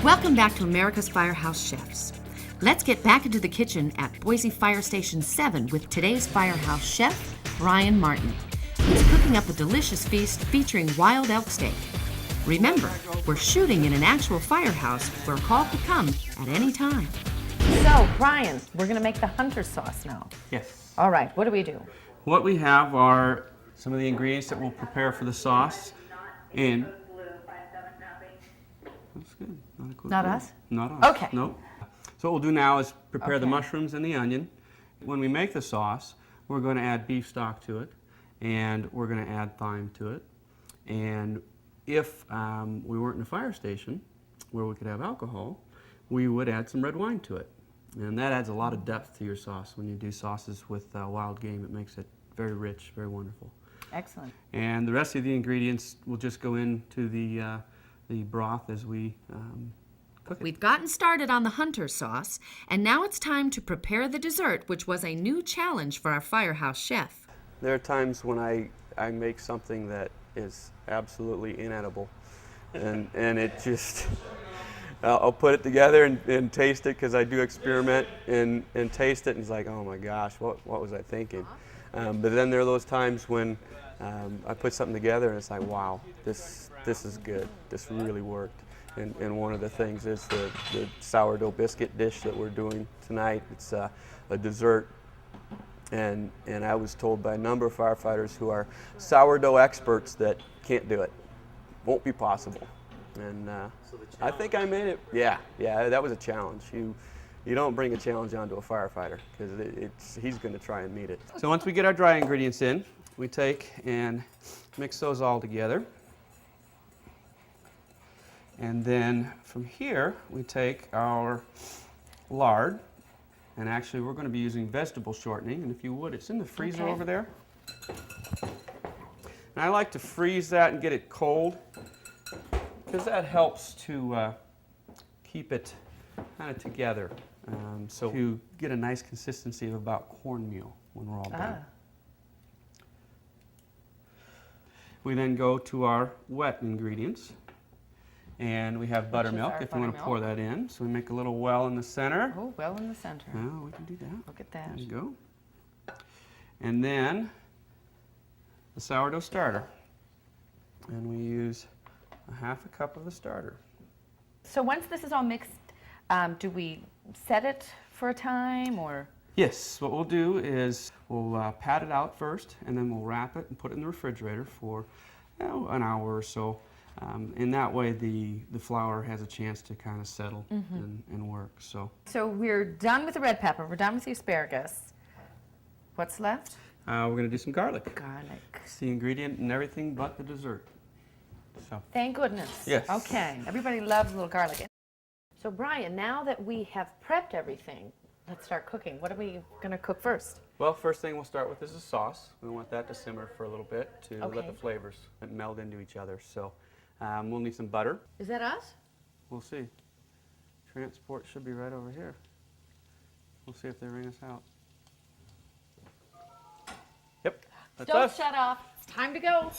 Welcome back to America's Firehouse Chefs. Let's get back into the kitchen at Boise Fire Station 7 with today's Firehouse chef, Brian Martin. He's cooking up a delicious feast featuring wild elk steak. Remember, we're shooting in an actual firehouse where a call could come at any time. So, Brian, we're going to make the hunter sauce now. Yes. All right, what do we do? What we have are some of the ingredients that we'll prepare for the sauce. And that's good. Not a quick Not one. us? Not us. Okay. Nope. So what we'll do now is prepare the Okay. mushrooms and the onion. When we make the sauce, we're going to add beef stock to it, and we're going to add thyme to it. And if we weren't in a fire station where we could have alcohol, we would add some red wine to it. And that adds a lot of depth to your sauce. When you do sauces with wild game, it makes it very rich, very wonderful. Excellent. And the rest of the ingredients will just go into the broth as we cook it. We've gotten started on the hunter sauce, and now it's time to prepare the dessert, which was a new challenge for our Firehouse chef. There are times when I make something that is absolutely inedible, and it just, I'll put it together and taste it, because I do experiment and taste it, and it's like, oh my gosh, what was I thinking? But then there are those times when I put something together and it's like, wow, this is good. This really worked. And one of the things is the sourdough biscuit dish that we're doing tonight. It's a dessert. And I was told by a number of firefighters who are sourdough experts that can't do it. Won't be possible. And I think I made it. Yeah, that was a challenge. You don't bring a challenge onto a firefighter, because he's going to try and meet it. So once we get our dry ingredients in, we take and mix those all together. And then from here, we take our lard, and actually we're going to be using vegetable shortening, and if you would, it's in the freezer over there. And I like to freeze that and get it cold, because that helps to keep it kind of together. So you get a nice consistency of about cornmeal when we're all done. We then go to our wet ingredients. And we have buttermilk, if you want to pour that in. So we make a little well in the center. Oh, well in the center. Oh, we can do that. Look at that. There you go. And then the sourdough starter. And we use a half a cup of the starter. So once this is all mixed, do we set it for a time, or? Yes, what we'll do is we'll pat it out first, and then we'll wrap it and put it in the refrigerator for an hour or so. And that way the flour has a chance to kind of settle and work. So we're done with the red pepper, we're done with the asparagus. What's left? we're going to do some garlic. Garlic. It's the ingredient in everything but the dessert. So. Thank goodness. Yes. Okay, everybody loves a little garlic. So Brian, now that we have prepped everything, let's start cooking. What are we going to cook first? Well, first thing we'll start with is the sauce. We want that to simmer for a little bit to Okay. let the flavors meld into each other. So we'll need some butter. Is that us? We'll see. Transport should be right over here. We'll see if they ring us out. Yep, that's Don't us. shut off. It's time to go.